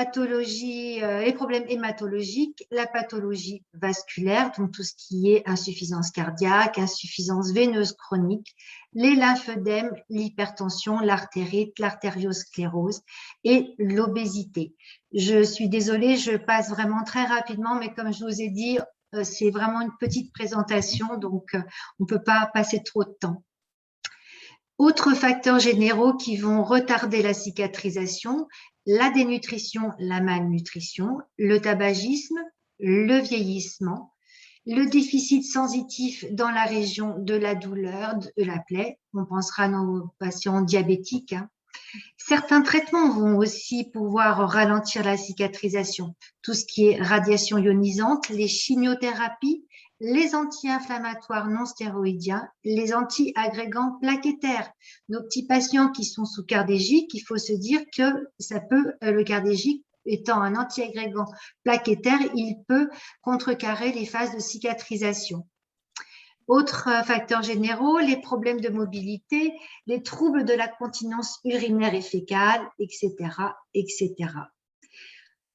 pathologies, les problèmes hématologiques, la pathologie vasculaire, donc tout ce qui est insuffisance cardiaque, insuffisance veineuse chronique, les lymphodèmes, l'hypertension, l'artérite, l'artériosclérose et l'obésité. Je suis désolée, je passe vraiment très rapidement, mais comme je vous ai dit, c'est vraiment une petite présentation, donc on ne peut pas passer trop de temps. Autres facteurs généraux qui vont retarder la cicatrisation, la dénutrition, la malnutrition, le tabagisme, le vieillissement, le déficit sensitif dans la région de la douleur, de la plaie. On pensera à nos patients diabétiques. Certains traitements vont aussi pouvoir ralentir la cicatrisation. Tout ce qui est radiation ionisante, les chimiothérapies, les anti-inflammatoires non stéroïdiens, les anti-agrégants plaquettaires. Nos petits patients qui sont sous cardégique, il faut se dire que ça peut, le cardégique étant un anti-agrégant plaquettaire, il peut contrecarrer les phases de cicatrisation. Autres facteurs généraux, les problèmes de mobilité, les troubles de la continence urinaire et fécale, etc., etc.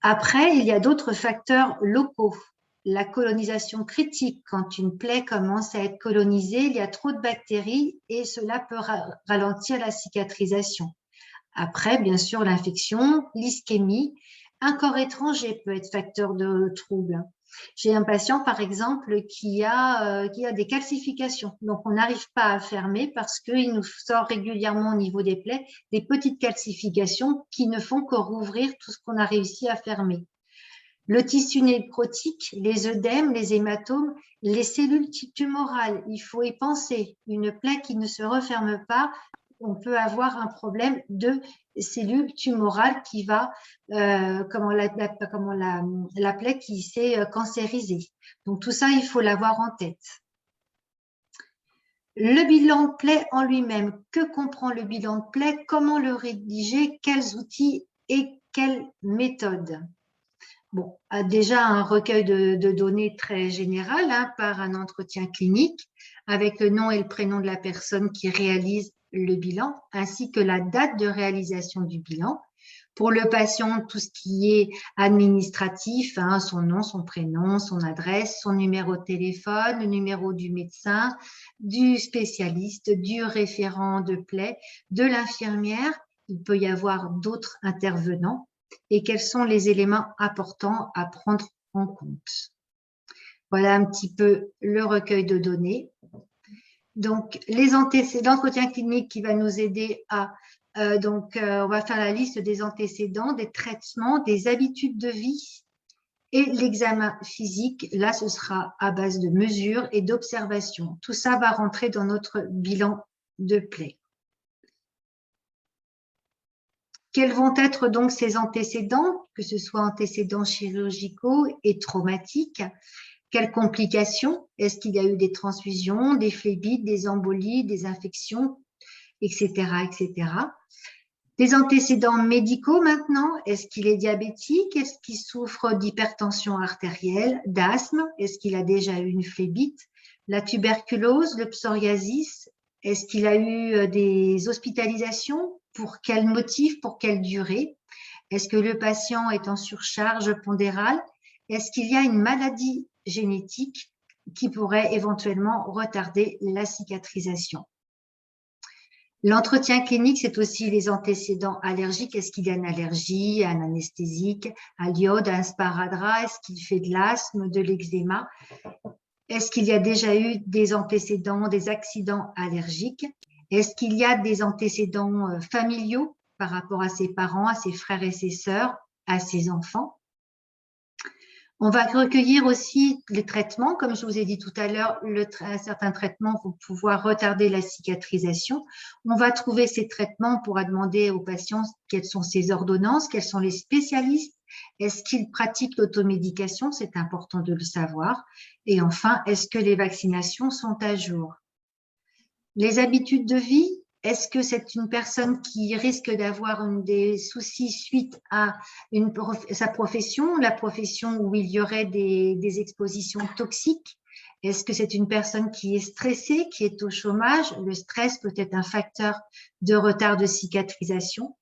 Après, il y a d'autres facteurs locaux. La colonisation critique, quand une plaie commence à être colonisée, il y a trop de bactéries et cela peut ralentir la cicatrisation. Après, bien sûr, l'infection, l'ischémie, un corps étranger peut être facteur de trouble. J'ai un patient, par exemple, qui a des calcifications. Donc, on n'arrive pas à fermer parce qu'il nous sort régulièrement au niveau des plaies des petites calcifications qui ne font que rouvrir tout ce qu'on a réussi à fermer. Le tissu nécrotique, les œdèmes, les hématomes, les cellules tumorales, il faut y penser. Une plaie qui ne se referme pas, on peut avoir un problème de cellules tumorales qui va, la plaie qui s'est cancérisée. Donc tout ça, il faut l'avoir en tête. Le bilan de plaie en lui-même, que comprend le bilan de plaie, comment le rédiger, quels outils et quelles méthodes? Bon, déjà un recueil de données très général par un entretien clinique avec le nom et le prénom de la personne qui réalise le bilan ainsi que la date de réalisation du bilan. Pour le patient, tout ce qui est administratif, son nom, son prénom, son adresse, son numéro de téléphone, le numéro du médecin, du spécialiste, du référent de plaie, de l'infirmière. Il peut y avoir d'autres intervenants. Et quels sont les éléments importants à prendre en compte. Voilà un petit peu le recueil de données. Donc, les antécédents, l'entretien clinique qui va nous aider à… on va faire la liste des antécédents, des traitements, des habitudes de vie et l'examen physique. Là, ce sera à base de mesures et d'observations. Tout ça va rentrer dans notre bilan de plaie. Quels vont être donc ces antécédents, que ce soit antécédents chirurgicaux et traumatiques? Quelles complications? Est-ce qu'il y a eu des transfusions, des phlébites, des embolies, des infections, etc., etc. Des antécédents médicaux maintenant. Est-ce qu'il est diabétique? Est-ce qu'il souffre d'hypertension artérielle, d'asthme? Est-ce qu'il a déjà eu une phlébite? La tuberculose, le psoriasis? Est-ce qu'il a eu des hospitalisations? Pour quel motif? Pour quelle durée? Est-ce que le patient est en surcharge pondérale? Est-ce qu'il y a une maladie génétique qui pourrait éventuellement retarder la cicatrisation? L'entretien clinique, c'est aussi les antécédents allergiques. Est-ce qu'il y a une allergie à un anesthésique, à l'iode, à un sparadrap? Est-ce qu'il fait de l'asthme, de l'eczéma? Est-ce qu'il y a déjà eu des antécédents, des accidents allergiques? Est-ce qu'il y a des antécédents familiaux par rapport à ses parents, à ses frères et ses sœurs, à ses enfants? On va recueillir aussi les traitements. Comme je vous ai dit tout à l'heure, certains traitements vont pouvoir retarder la cicatrisation. On va trouver ces traitements, on pourra demander aux patients quelles sont ces ordonnances, quels sont les spécialistes. Est-ce qu'ils pratiquent l'automédication? C'est important de le savoir. Et enfin, est-ce que les vaccinations sont à jour? Les habitudes de vie, est-ce que c'est une personne qui risque d'avoir des soucis suite à sa profession, la profession où il y aurait des expositions toxiques? Est-ce que c'est une personne qui est stressée, qui est au chômage? Le stress peut être un facteur de retard de cicatrisation.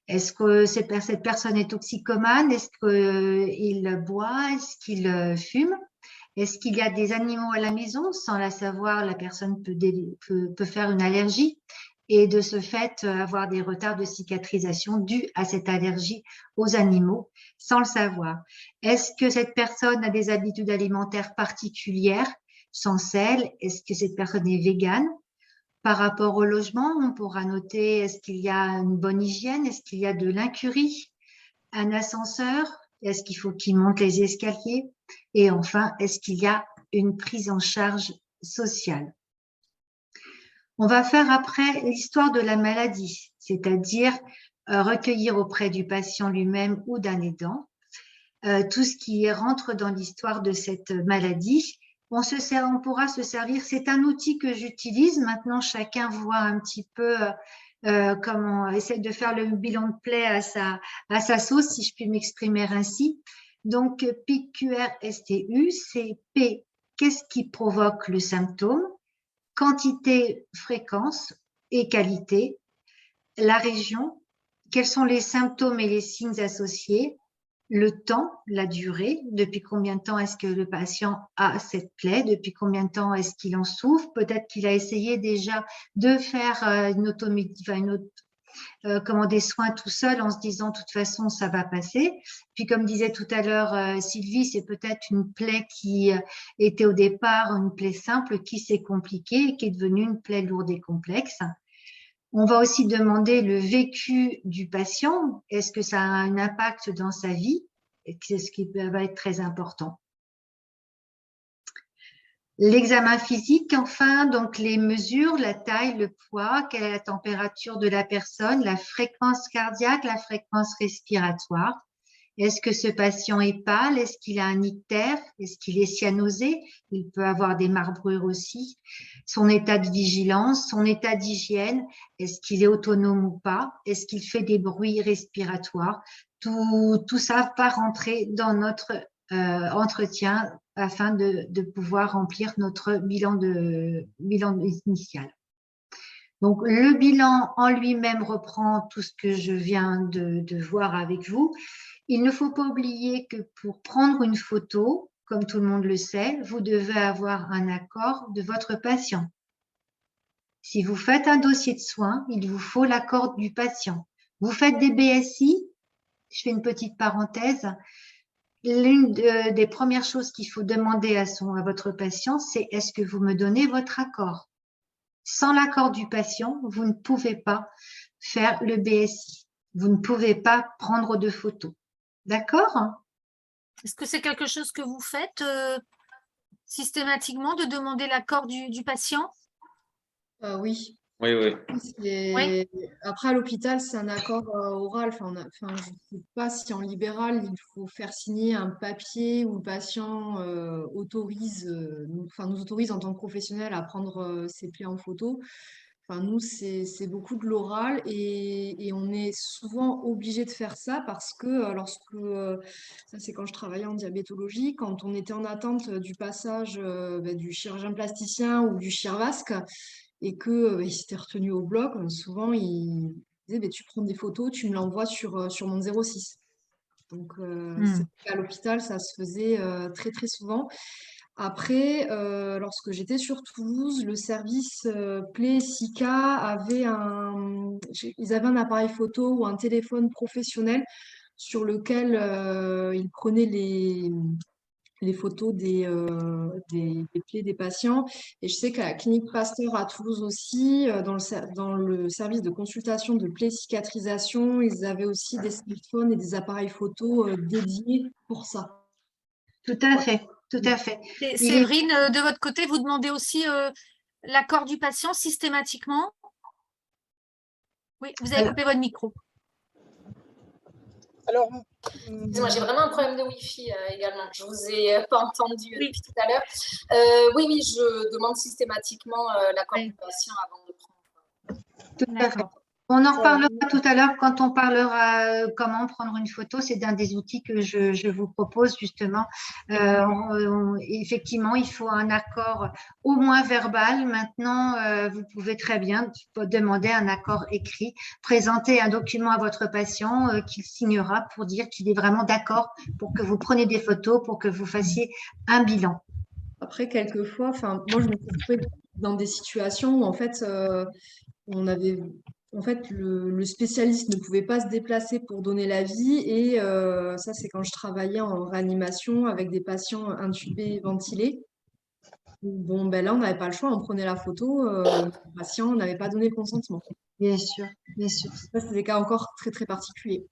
Est-ce que cette personne est toxicomane? Est-ce qu'il boit? Est-ce qu'il fume? Est-ce qu'il y a des animaux à la maison? Sans la savoir, la personne peut faire une allergie et de ce fait avoir des retards de cicatrisation dus à cette allergie aux animaux sans le savoir. Est-ce que cette personne a des habitudes alimentaires particulières sans sel? Est-ce que cette personne est végane? Par rapport au logement, on pourra noter est-ce qu'il y a une bonne hygiène? Est-ce qu'il y a de l'incurie? Un ascenseur? Est-ce qu'il faut qu'il monte les escaliers? Et enfin, est-ce qu'il y a une prise en charge sociale? On va faire après l'histoire de la maladie, c'est-à-dire recueillir auprès du patient lui-même ou d'un aidant tout ce qui rentre dans l'histoire de cette maladie. On pourra se servir, c'est un outil que j'utilise. Maintenant, chacun voit un petit peu comment essaie de faire le bilan de plaie à sa sauce, si je puis m'exprimer ainsi. Donc, PQRSTU, c'est P, qu'est-ce qui provoque le symptôme? Quantité, fréquence et qualité. La région, quels sont les symptômes et les signes associés? Le temps, la durée, depuis combien de temps est-ce que le patient a cette plaie, depuis combien de temps est-ce qu'il en souffre, peut-être qu'il a essayé déjà de faire des soins tout seul en se disant de toute façon ça va passer. Puis comme disait tout à l'heure Sylvie, c'est peut-être une plaie qui était au départ une plaie simple qui s'est compliquée et qui est devenue une plaie lourde et complexe. On va aussi demander le vécu du patient. Est-ce que ça a un impact dans sa vie? C'est ce qui va être très important. L'examen physique, enfin, donc les mesures, la taille, le poids, quelle est la température de la personne, la fréquence cardiaque, la fréquence respiratoire. Est-ce que ce patient est pâle? Est-ce qu'il a un ictère? Est-ce qu'il est cyanosé? Il peut avoir des marbrures aussi. Son état de vigilance, son état d'hygiène, est-ce qu'il est autonome ou pas? Est-ce qu'il fait des bruits respiratoires? Tout ça va rentrer dans notre entretien afin de pouvoir remplir notre bilan initial. Donc, le bilan en lui-même reprend tout ce que je viens de voir avec vous. Il ne faut pas oublier que pour prendre une photo, comme tout le monde le sait, vous devez avoir un accord de votre patient. Si vous faites un dossier de soins, il vous faut l'accord du patient. Vous faites des BSI, je fais une petite parenthèse. L'une des premières choses qu'il faut demander à votre patient, c'est est-ce que vous me donnez votre accord? Sans l'accord du patient, vous ne pouvez pas faire le BSI. Vous ne pouvez pas prendre de photos. D'accord? Est-ce que c'est quelque chose que vous faites systématiquement, de demander l'accord du patient? Oui. Oui, oui. Oui. Après, à l'hôpital, c'est un accord oral. Je ne sais pas si en libéral, il faut faire signer un papier où le patient nous autorise en tant que professionnel à prendre ses plaies en photo. Enfin, nous, c'est beaucoup de l'oral et on est souvent obligé de faire ça parce que ça c'est quand je travaillais en diabétologie, quand on était en attente du passage du chirurgien plasticien ou du chirurvasque et que il s'était retenu au bloc, souvent il disait tu prends des photos, tu me l'envoies sur mon 06. Donc c'est vrai qu'à l'hôpital, ça se faisait très très souvent. Après, lorsque j'étais sur Toulouse, le service Play Sika ils avaient un appareil photo ou un téléphone professionnel sur lequel ils prenaient les photos des plaies des patients. Et je sais qu'à la clinique Pasteur à Toulouse aussi, dans le service de consultation de plaies cicatrisation, ils avaient aussi des smartphones et des appareils photo dédiés pour ça. Tout à fait, tout à fait. Et Séverine, de votre côté, vous demandez aussi l'accord du patient systématiquement? Oui, vous avez coupé votre micro. Alors, moi j'ai vraiment un problème de Wi-Fi également. Je vous ai pas entendu depuis tout à l'heure. Oui, je demande systématiquement l'accord du patient avant de prendre. Tout à fait. On en Voilà. reparlera tout à l'heure quand on parlera comment prendre une photo. C'est un des outils que je vous propose justement. Effectivement, il faut un accord au moins verbal. Maintenant, vous pouvez très bien demander un accord écrit, présenter un document à votre patient qu'il signera pour dire qu'il est vraiment d'accord pour que vous preniez des photos, pour que vous fassiez un bilan. Après, quelquefois, moi, je me suis retrouvée dans des situations où, en fait, on avait, en fait, le spécialiste ne pouvait pas se déplacer pour donner l'avis. Et ça, c'est quand je travaillais en réanimation avec des patients intubés, ventilés. Bon, ben là, on n'avait pas le choix, on prenait la photo, le patient n'avait pas donné le consentement. Bien sûr, bien sûr. Ça, c'est des cas encore très, très particuliers.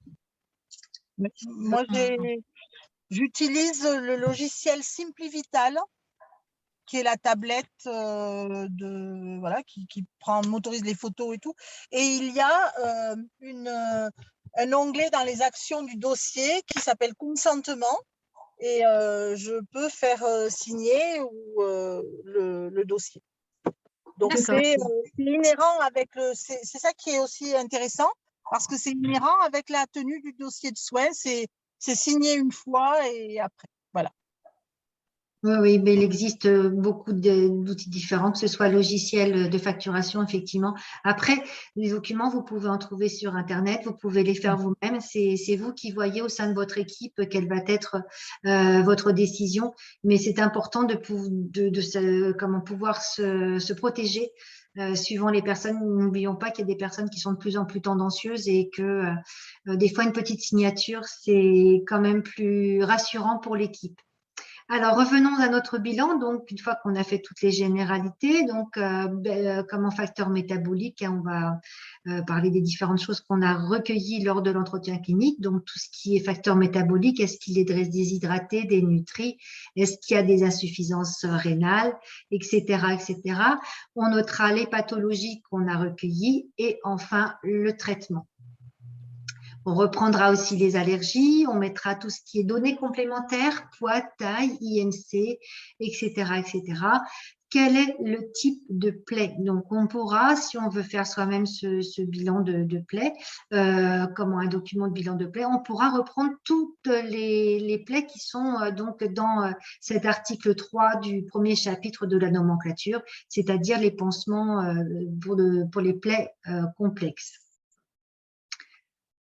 Moi, j'utilise le logiciel Simplivital, qui est la tablette voilà, qui motorise les photos et tout. Et il y a un onglet dans les actions du dossier qui s'appelle consentement. Et je peux faire signer le dossier. Donc, c'est inhérent avec c'est ça qui est aussi intéressant, parce que c'est inhérent avec la tenue du dossier de soins. C'est signé une fois et après. Voilà. Oui, mais il existe beaucoup d'outils différents, que ce soit logiciel de facturation, effectivement. Après, les documents, vous pouvez en trouver sur Internet, vous pouvez les faire vous-même. C'est vous qui voyez au sein de votre équipe quelle va être votre décision. Mais c'est important comment pouvoir se protéger suivant les personnes. N'oublions pas qu'il y a des personnes qui sont de plus en plus tendancieuses et que des fois, une petite signature, c'est quand même plus rassurant pour l'équipe. Alors, revenons à notre bilan. Donc, une fois qu'on a fait toutes les généralités, donc comme facteur métabolique, on va parler des différentes choses qu'on a recueillies lors de l'entretien clinique. Donc, tout ce qui est facteur métabolique, est-ce qu'il est déshydraté, dénutri, est-ce qu'il y a des insuffisances rénales, etc., etc. On notera les pathologies qu'on a recueillies et enfin le traitement. On reprendra aussi les allergies, on mettra tout ce qui est données complémentaires, poids, taille, IMC, etc., etc. Quel est le type de plaie? Donc, on pourra, si on veut faire soi-même ce bilan de plaie, comme un document de bilan de plaie, on pourra reprendre toutes les plaies qui sont donc dans cet article 3 du premier chapitre de la nomenclature, c'est-à-dire les pansements pour les plaies complexes.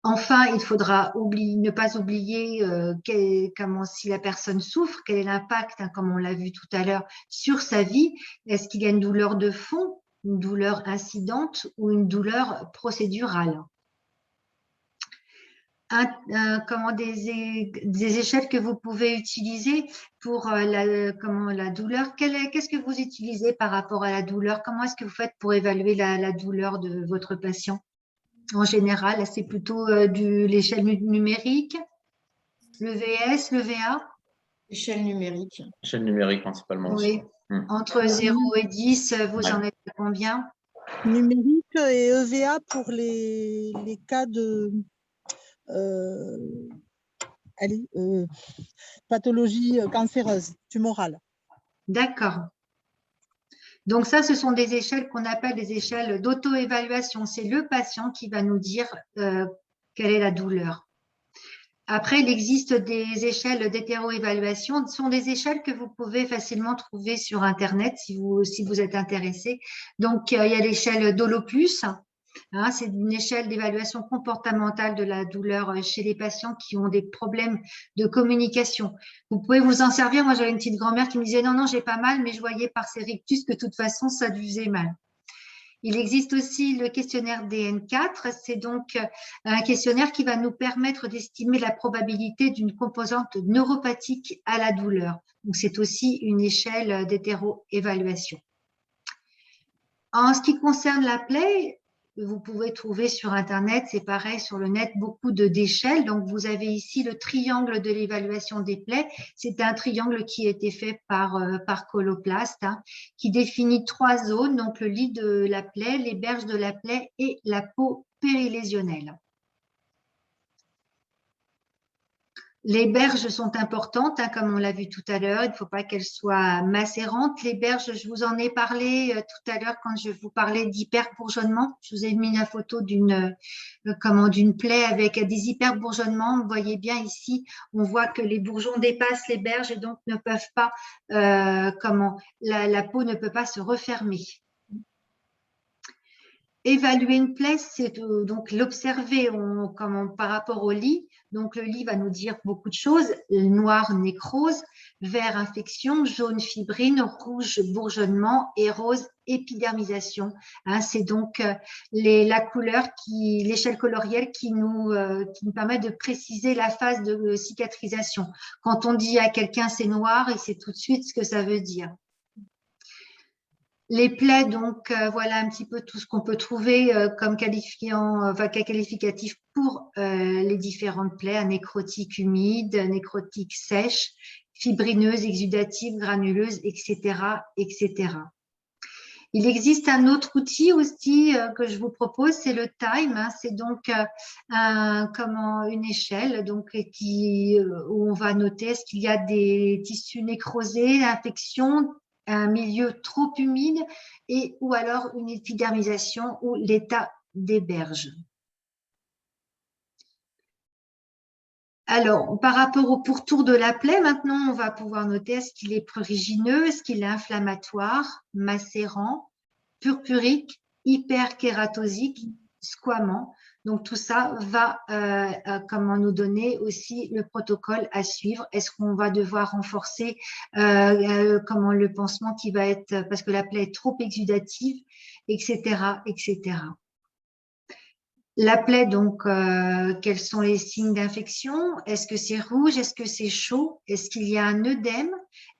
Enfin, il faudra ne pas oublier si la personne souffre, quel est l'impact, comme on l'a vu tout à l'heure, sur sa vie. Est-ce qu'il y a une douleur de fond, une douleur incidente ou une douleur procédurale? Des échelles que vous pouvez utiliser pour la douleur. Qu'est-ce que vous utilisez par rapport à la douleur? Comment est-ce que vous faites pour évaluer la douleur de votre patient? En général, c'est plutôt l'échelle numérique, le VS, le VA? Échelle numérique. Échelle numérique principalement aussi. Oui. Entre 0 et 10, vous en êtes à combien? Numérique et EVA pour les cas de pathologie cancéreuse, tumorale. D'accord. Donc ça, ce sont des échelles qu'on appelle des échelles d'auto-évaluation. C'est le patient qui va nous dire quelle est la douleur. Après, il existe des échelles d'hétéro-évaluation. Ce sont des échelles que vous pouvez facilement trouver sur Internet si vous êtes intéressé. Donc, il y a l'échelle Doloplus. C'est une échelle d'évaluation comportementale de la douleur chez les patients qui ont des problèmes de communication. Vous pouvez vous en servir. Moi, j'avais une petite grand-mère qui me disait « Non, non, j'ai pas mal, mais je voyais par ses rictus que de toute façon, ça lui faisait mal ». Il existe aussi le questionnaire DN4. C'est donc un questionnaire qui va nous permettre d'estimer la probabilité d'une composante neuropathique à la douleur. Donc, c'est aussi une échelle d'hétéro-évaluation. En ce qui concerne la plaie, vous pouvez trouver sur Internet, c'est pareil sur le net, beaucoup d'échelles. Donc, vous avez ici le triangle de l'évaluation des plaies. C'est un triangle qui a été fait par Coloplast, qui définit 3 zones, donc le lit de la plaie, les berges de la plaie et la peau périlésionnelle. Les berges sont importantes, hein, comme on l'a vu tout à l'heure. Il ne faut pas qu'elles soient macérantes. Les berges, je vous en ai parlé tout à l'heure quand je vous parlais d'hyperbourgeonnement. Je vous ai mis la photo d'une plaie avec des hyperbourgeonnements. Vous voyez bien ici, on voit que les bourgeons dépassent les berges et donc ne peuvent pas, la peau ne peut pas se refermer. Évaluer une plaie, c'est donc l'observer par rapport au lit. Donc, le lit va nous dire beaucoup de choses. Noir, nécrose, vert, infection, jaune, fibrine, rouge, bourgeonnement et rose, épidermisation. Hein, c'est donc la couleur, l'échelle colorielle qui nous permet de préciser la phase de cicatrisation. Quand on dit à quelqu'un c'est noir, il sait tout de suite ce que ça veut dire. Les plaies, donc, voilà un petit peu tout ce qu'on peut trouver comme qualificatif pour les différentes plaies, nécrotique humide, nécrotique sèche, fibrineuse, exudative, granuleuse, etc., etc. Il existe un autre outil aussi que je vous propose, c'est le time. Hein, c'est donc une échelle donc, où on va noter est-ce qu'il y a des tissus nécrosés, infections, un milieu trop humide ou alors une épidermisation ou l'état des berges. Alors, par rapport au pourtour de la plaie, maintenant, on va pouvoir noter est-ce qu'il est prurigineux, est-ce qu'il est inflammatoire, macérant, purpurique, hyperkératosique, squamant. Donc, tout ça va nous donner aussi le protocole à suivre. Est-ce qu'on va devoir renforcer le pansement qui va être, parce que la plaie est trop exudative, etc., etc. La plaie, donc, quels sont les signes d'infection? Est-ce que c'est rouge? Est-ce que c'est chaud? Est-ce qu'il y a un œdème?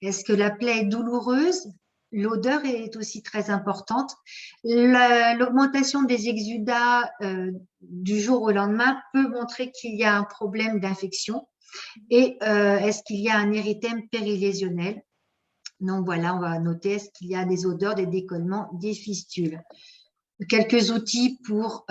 Est-ce que la plaie est douloureuse? L'odeur est aussi très importante. L'augmentation des exudats du jour au lendemain peut montrer qu'il y a un problème d'infection. Et est-ce qu'il y a un érythème périlésionnel? Donc voilà, on va noter est-ce qu'il y a des odeurs, des décollements, des fistules. Quelques outils pour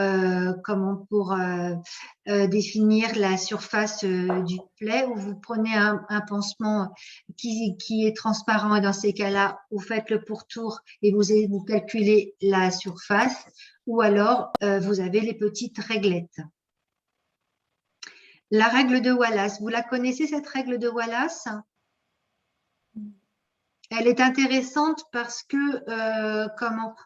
définir la surface du plaie, où vous prenez un pansement qui est transparent et dans ces cas-là, vous faites le pourtour et vous calculez la surface, ou alors vous avez les petites réglettes. La règle de Wallace, vous la connaissez cette règle de Wallace ? Elle est intéressante parce que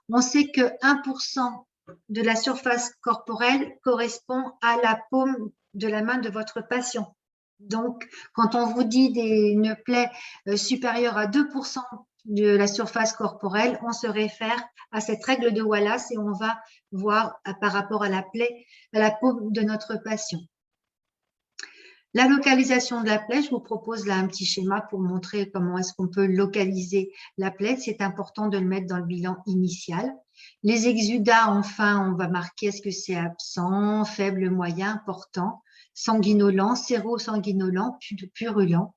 on sait que 1% de la surface corporelle correspond à la paume de la main de votre patient. Donc, quand on vous dit une plaie supérieure à 2% de la surface corporelle, on se réfère à cette règle de Wallace et on va voir par rapport à la plaie, à la paume de notre patient. La localisation de la plaie, je vous propose là un petit schéma pour montrer comment est-ce qu'on peut localiser la plaie. C'est important de le mettre dans le bilan initial. Les exudats, enfin, on va marquer est-ce que c'est absent, faible, moyen, important, sanguinolent, sérosanguinolent, purulent.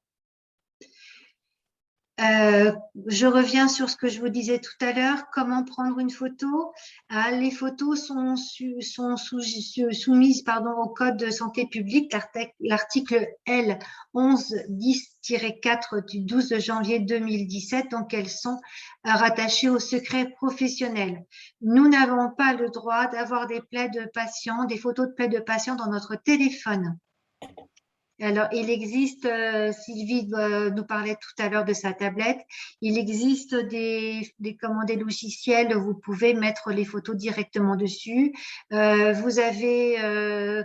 Je reviens sur ce que je vous disais tout à l'heure, comment prendre une photo. Les photos sont soumises au Code de santé publique, l'article L 1110-4 du 12 janvier 2017, donc elles sont rattachées au secret professionnel. Nous n'avons pas le droit d'avoir des plaies de patients, des photos de plaies de patients dans notre téléphone. Alors, il existe, Sylvie nous parlait tout à l'heure de sa tablette, il existe des logiciels où vous pouvez mettre les photos directement dessus. Vous avez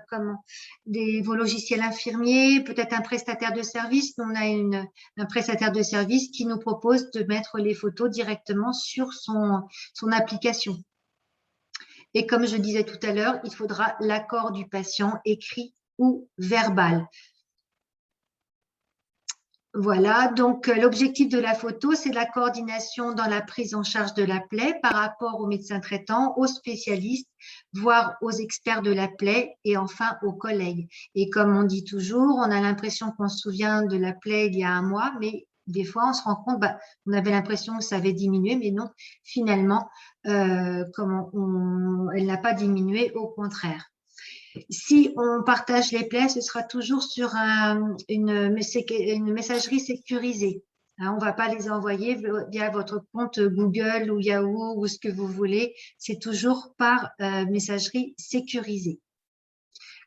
vos logiciels infirmiers, peut-être un prestataire de service. On a un prestataire de service qui nous propose de mettre les photos directement sur son application. Et comme je disais tout à l'heure, il faudra l'accord du patient écrit ou verbal. Voilà, donc l'objectif de la photo, c'est la coordination dans la prise en charge de la plaie par rapport aux médecins traitants, aux spécialistes, voire aux experts de la plaie et enfin aux collègues. Et comme on dit toujours, on a l'impression qu'on se souvient de la plaie il y a un mois, mais des fois on se rend compte, on avait l'impression que ça avait diminué, mais non, finalement, elle n'a pas diminué, au contraire. Si on partage les plaies, ce sera toujours sur une messagerie sécurisée. Hein, on ne va pas les envoyer via votre compte Google ou Yahoo ou ce que vous voulez. C'est toujours par messagerie sécurisée.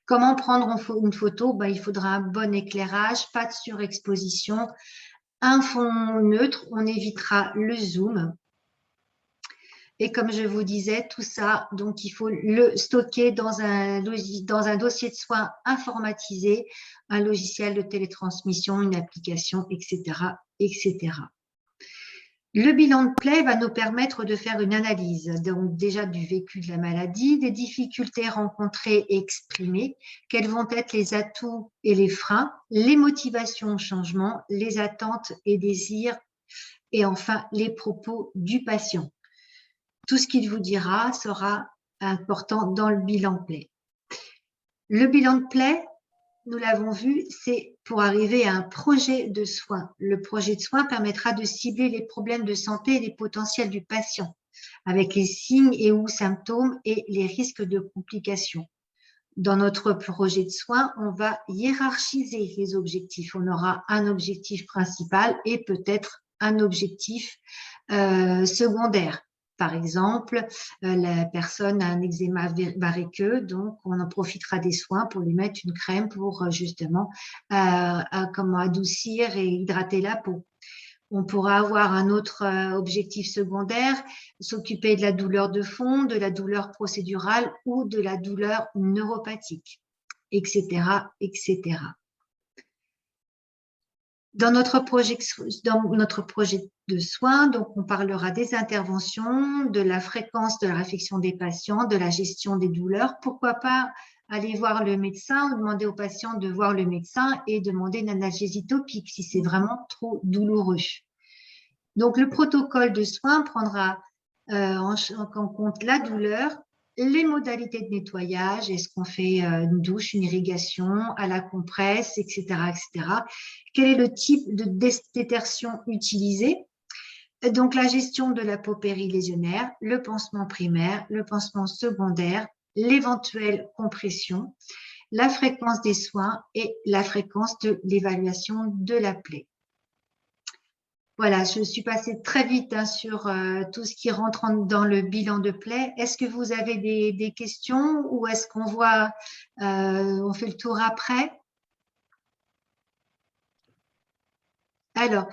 Comment prendre une photo? Il faudra un bon éclairage, pas de surexposition, un fond neutre, on évitera le zoom. Et comme je vous disais, tout ça, donc il faut le stocker dans un dossier de soins informatisé, un logiciel de télétransmission, une application, etc., etc. Le bilan de plaie va nous permettre de faire une analyse, donc déjà du vécu de la maladie, des difficultés rencontrées et exprimées, quels vont être les atouts et les freins, les motivations au changement, les attentes et désirs, et enfin les propos du patient. Tout ce qu'il vous dira sera important dans le bilan de plaie. Le bilan de plaie, nous l'avons vu, c'est pour arriver à un projet de soins. Le projet de soins permettra de cibler les problèmes de santé et les potentiels du patient, avec les signes et ou symptômes et les risques de complications. Dans notre projet de soins, on va hiérarchiser les objectifs. On aura un objectif principal et peut-être un objectif secondaire. Par exemple, la personne a un eczéma variceux, donc on en profitera des soins pour lui mettre une crème pour justement comment adoucir et hydrater la peau. On pourra avoir un autre objectif secondaire, s'occuper de la douleur de fond, de la douleur procédurale ou de la douleur neuropathique, etc., etc. Dans notre projet de soins, donc on parlera des interventions, de la fréquence de la réflexion des patients, de la gestion des douleurs. Pourquoi pas aller voir le médecin ou demander au patient de voir le médecin et demander une analgésie topique si c'est vraiment trop douloureux. Donc, le protocole de soins prendra en compte la douleur, les modalités de nettoyage, est-ce qu'on fait une douche, une irrigation, à la compresse, etc., etc. Quel est le type de détertion utilisé? Donc, la gestion de la peau périlésionnaire, le pansement primaire, le pansement secondaire, l'éventuelle compression, la fréquence des soins et la fréquence de l'évaluation de la plaie. Voilà, je suis passée très vite sur tout ce qui rentre dans le bilan de plaie. Est-ce que vous avez des questions ou est-ce qu'on voit, on fait le tour après? Alors,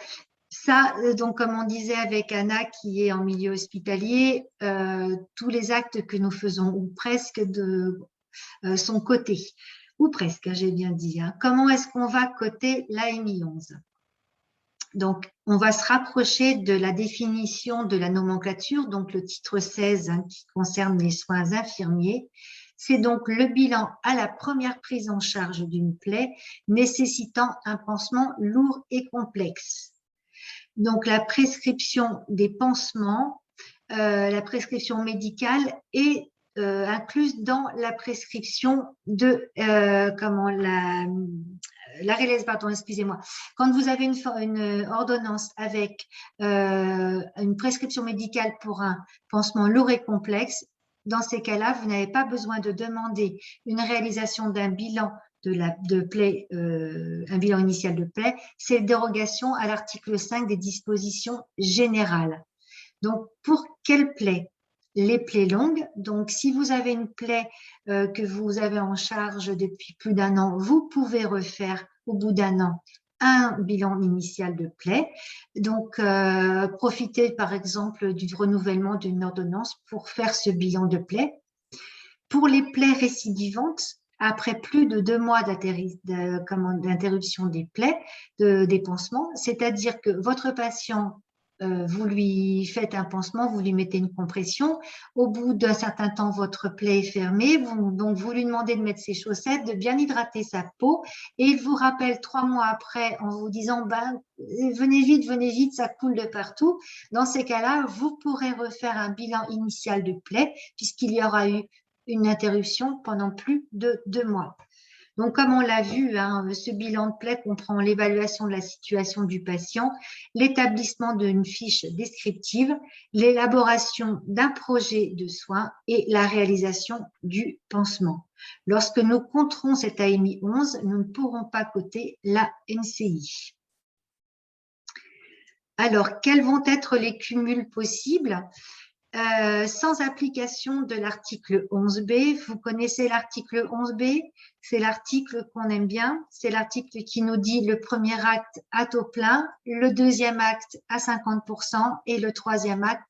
ça, donc comme on disait avec Anna qui est en milieu hospitalier, tous les actes que nous faisons ou presque sont cotés, ou presque, hein, j'ai bien dit. Hein. Comment est-ce qu'on va coter l'AMI 11? Donc, on va se rapprocher de la définition de la nomenclature, donc le titre 16 hein, qui concerne les soins infirmiers. C'est donc le bilan à la première prise en charge d'une plaie nécessitant un pansement lourd et complexe. Donc, la prescription des pansements, la prescription médicale est incluse dans la prescription de excusez-moi. Quand vous avez une ordonnance avec une prescription médicale pour un pansement lourd et complexe, dans ces cas-là, vous n'avez pas besoin de demander une réalisation d'un bilan de plaie, un bilan initial de plaie. C'est dérogation à l'article 5 des dispositions générales. Donc, pour quelle plaie? Les plaies longues. Donc, si vous avez une plaie que vous avez en charge depuis plus d'un an, vous pouvez refaire au bout d'un an un bilan initial de plaie. Donc, profitez par exemple du renouvellement d'une ordonnance pour faire ce bilan de plaie. Pour les plaies récidivantes, après plus de 2 mois d'interruption des plaies, des pansements, c'est-à-dire que votre patient vous lui faites un pansement, vous lui mettez une compression. Au bout d'un certain temps, votre plaie est fermée. Donc, vous lui demandez de mettre ses chaussettes, de bien hydrater sa peau. Et il vous rappelle 3 mois après en vous disant venez vite, ça coule de partout. Dans ces cas-là, vous pourrez refaire un bilan initial de plaie puisqu'il y aura eu une interruption pendant plus de 2 mois. Donc, comme on l'a vu, hein, ce bilan de plaie comprend l'évaluation de la situation du patient, l'établissement d'une fiche descriptive, l'élaboration d'un projet de soins et la réalisation du pansement. Lorsque nous compterons cette AMI 11, nous ne pourrons pas coter la MCI. Alors, quels vont être les cumuls possibles? Sans application de l'article 11b, vous connaissez l'article 11b, c'est l'article qu'on aime bien, c'est l'article qui nous dit le premier acte à taux plein, le deuxième acte à 50% et le troisième acte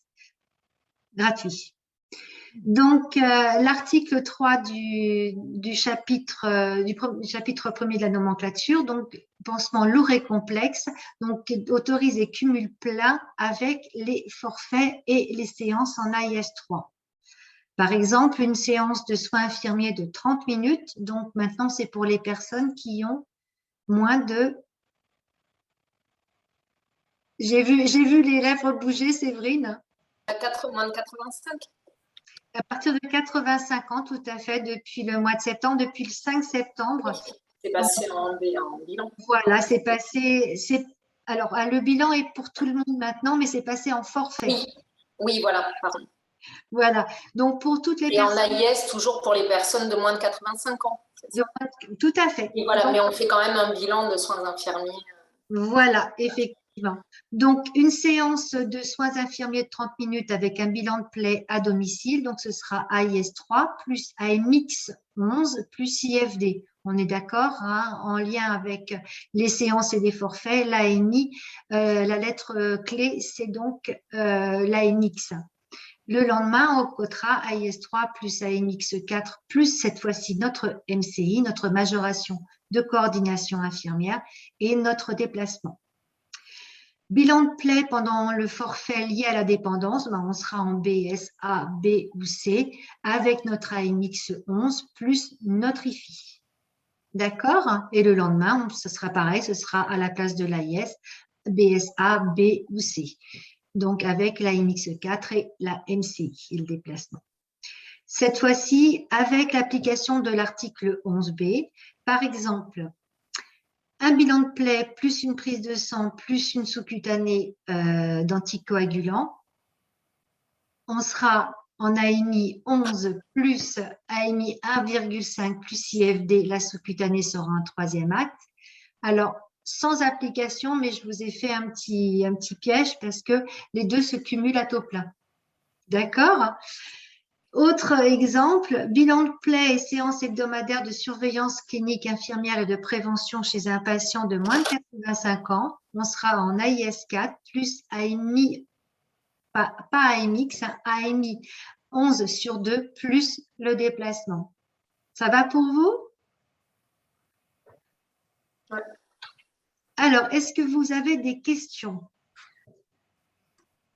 gratuit. Donc, l'article 3 du chapitre 1er de la nomenclature, donc pansement lourd et complexe, donc autorise et cumule plein avec les forfaits et les séances en AIS 3. Par exemple, une séance de soins infirmiers de 30 minutes, donc maintenant c'est pour les personnes qui ont moins de... J'ai vu les lèvres bouger, Séverine. Moins de 85. À partir de 85 ans, tout à fait, depuis le mois de septembre, depuis le 5 septembre. C'est passé en bilan. Voilà, c'est passé. Alors, le bilan est pour tout le monde maintenant, mais c'est passé en forfait. Oui, voilà, pardon. Voilà, donc pour toutes les personnes. Et en AIS, toujours pour les personnes de moins de 85 ans. Tout à fait. Et voilà, donc, mais on fait quand même un bilan de soins infirmiers. Voilà, effectivement. Donc, une séance de soins infirmiers de 30 minutes avec un bilan de plaie à domicile. Donc, ce sera AIS 3 plus AMX 11 plus IFD. On est d'accord, hein, en lien avec les séances et les forfaits. L'AMI, la lettre clé, c'est donc l'AMX. Le lendemain, on cotera AIS 3 plus AMX 4 plus cette fois-ci notre MCI, notre majoration de coordination infirmière et notre déplacement. Bilan de plaie pendant le forfait lié à la dépendance, on sera en BS, A, B ou C avec notre AMX 11 plus notre IFI. D'accord? Et le lendemain, ce sera pareil, ce sera à la place de l'AIS, BS, A, B ou C. Donc avec l'AMX 4 et la MCI, le déplacement. Cette fois-ci, avec l'application de l'article 11b, par exemple, un bilan de plaie plus une prise de sang plus une sous-cutanée d'anticoagulants. On sera en AMI 11 plus AMI 1,5 plus IFD, la sous-cutanée sera un troisième acte. Alors, sans application, mais je vous ai fait un petit piège parce que les deux se cumulent à taux plein. D'accord ? Autre exemple, bilan de plaie et séance hebdomadaire de surveillance clinique infirmière et de prévention chez un patient de moins de 85 ans. On sera en AIS 4 plus AMI, pas AMX, AMI 11 sur 2 plus le déplacement. Ça va pour vous? Ouais. Alors, est-ce que vous avez des questions?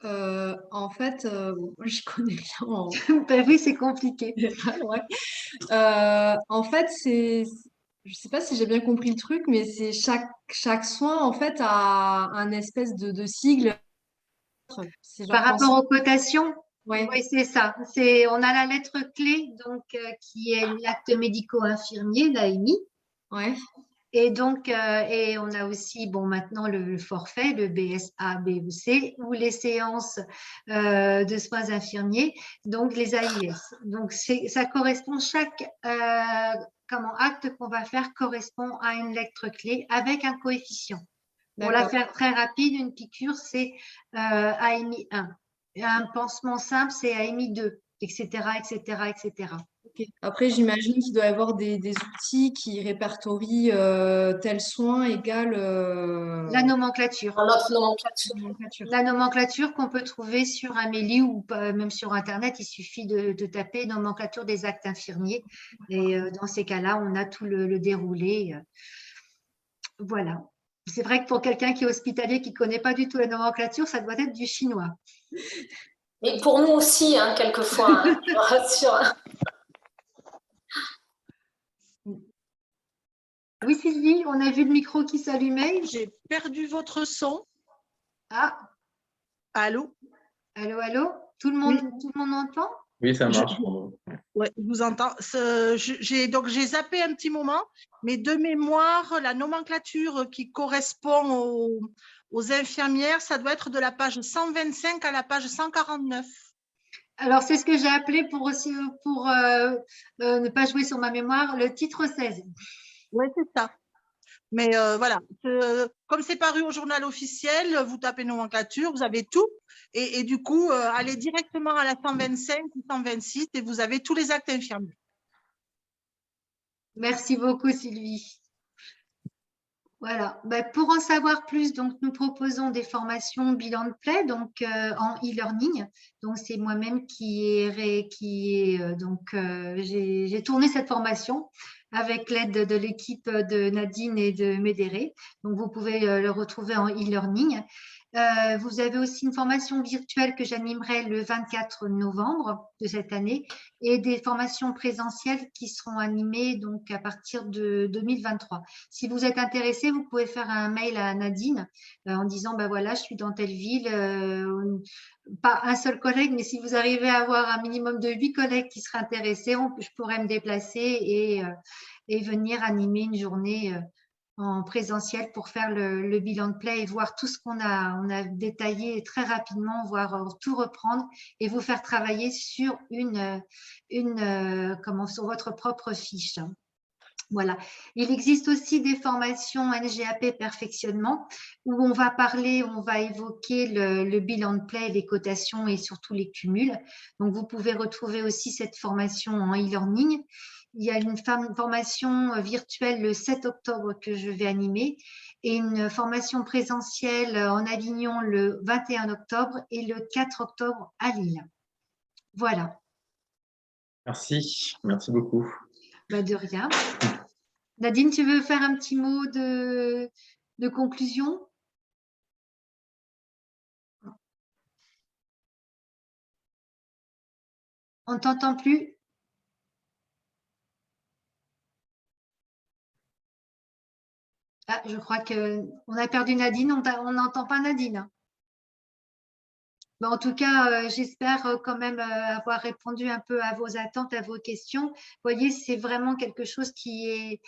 En fait, moi, je connais rien en... Ben oui, c'est compliqué. Ouais. En fait, je sais pas si j'ai bien compris le truc, mais c'est chaque soin en fait a un espèce de sigle. C'est genre Par rapport aux cotations? Ouais. Oui, c'est ça. On a la lettre clé, donc, qui est l'acte médico-infirmier, l'AMI. Ouais. Et donc, et on a aussi, bon, maintenant le forfait, le BSA, B ou C, ou les séances de soins infirmiers, donc les AIS. Donc, ça correspond, chaque acte qu'on va faire correspond à une lettre clé avec un coefficient. Pour la faire très rapide, une piqûre, c'est AMI 1. Un pansement simple, c'est AMI 2, etc., etc., etc. Okay. Après, j'imagine qu'il doit y avoir des outils qui répertorient tel soin égale la nomenclature. Notre nomenclature. La nomenclature qu'on peut trouver sur Amélie ou même sur Internet, il suffit de taper nomenclature des actes infirmiers. Et dans ces cas-là, on a tout le déroulé. Voilà. C'est vrai que pour quelqu'un qui est hospitalier, qui ne connaît pas du tout la nomenclature, ça doit être du chinois. Mais pour nous aussi, hein, quelquefois, hein, je rassure. Oui, Sylvie, on a vu le micro qui s'allumait. J'ai perdu votre son. Ah. Allô? Allô, allô? Tout le monde entend? Oui, ça marche. Ouais, je vous entends. Donc, j'ai zappé un petit moment, mais de mémoire, la nomenclature qui correspond aux infirmières, ça doit être de la page 125 à la page 149. Alors, c'est ce que j'ai appelé pour ne pas jouer sur ma mémoire, le titre 16. Oui, c'est ça. Mais voilà, comme c'est paru au journal officiel, vous tapez nomenclature, vous avez tout. Et du coup, allez directement à la 125 ou 126 et vous avez tous les actes infirmiers. Merci beaucoup, Sylvie. Voilà. Ben, pour en savoir plus, donc, nous proposons des formations bilan de plaie, donc en e-learning. Donc, c'est moi-même j'ai tourné cette formation avec l'aide de l'équipe de Nadine et de Médéré. Donc, vous pouvez le retrouver en e-learning. Vous avez aussi une formation virtuelle que j'animerai le 24 novembre de cette année et des formations présentielles qui seront animées donc à partir de 2023. Si vous êtes intéressé, vous pouvez faire un mail à Nadine en disant ben voilà, je suis dans telle ville, pas un seul collègue, mais si vous arrivez à avoir un minimum de 8 collègues qui seraient intéressés, je pourrais me déplacer et venir animer une journée en présentiel pour faire le bilan de plaie et voir tout ce qu'on a détaillé très rapidement, voir tout reprendre et vous faire travailler sur sur votre propre fiche. Voilà. Il existe aussi des formations NGAP perfectionnement où on va évoquer le bilan de plaie, les cotations et surtout les cumuls. Donc, vous pouvez retrouver aussi cette formation en e-learning. Il y a une formation virtuelle le 7 octobre que je vais animer et une formation présentielle en Avignon le 21 octobre et le 4 octobre à Lille. Voilà. Merci beaucoup. Bah, de rien. Nadine, tu veux faire un petit mot de conclusion? On ne t'entend plus? Ah, je crois qu'on a perdu Nadine, on n'entend pas Nadine. En tout cas, j'espère quand même avoir répondu un peu à vos attentes, à vos questions. Vous voyez, c'est vraiment quelque chose qui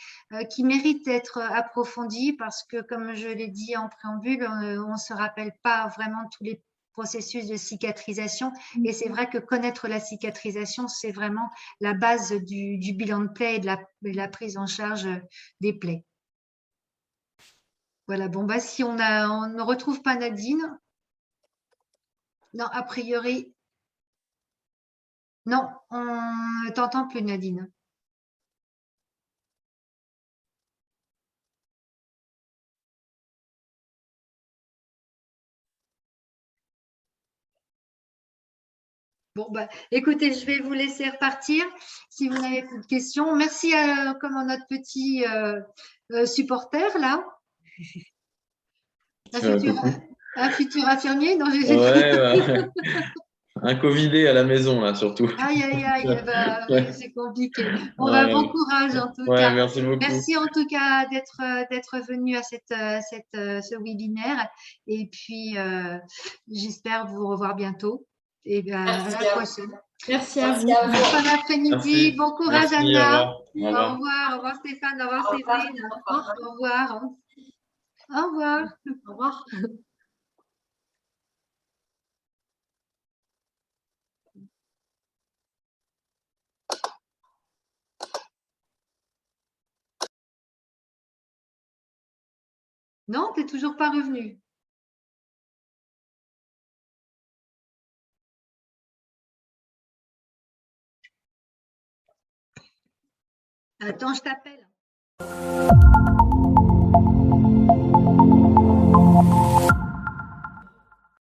mérite d'être approfondi parce que, comme je l'ai dit en préambule, on ne se rappelle pas vraiment tous les processus de cicatrisation. Et c'est vrai que connaître la cicatrisation, c'est vraiment la base du bilan de plaie et de la prise en charge des plaies. Voilà, bon, si on ne retrouve pas Nadine, non, a priori, non, on ne t'entend plus, Nadine. Bon, écoutez, je vais vous laisser repartir si vous n'avez plus de questions. Merci comme à notre petit supporter, là. Un futur infirmier. Non, ouais, un Covidé à la maison, là, surtout. Aïe, aïe, aïe, Ouais. c'est compliqué. Bon courage, en tout cas. Merci beaucoup. Merci, en tout cas, d'être venu à ce webinaire. Et puis, j'espère vous revoir bientôt. Et à la prochaine. Merci à vous. Bon après-midi. Bon courage, merci, Anna. au Au revoir Stéphane. Au revoir Séverine. Au revoir. Au revoir. Au revoir. Non, tu n'es toujours pas revenu. Attends, je t'appelle.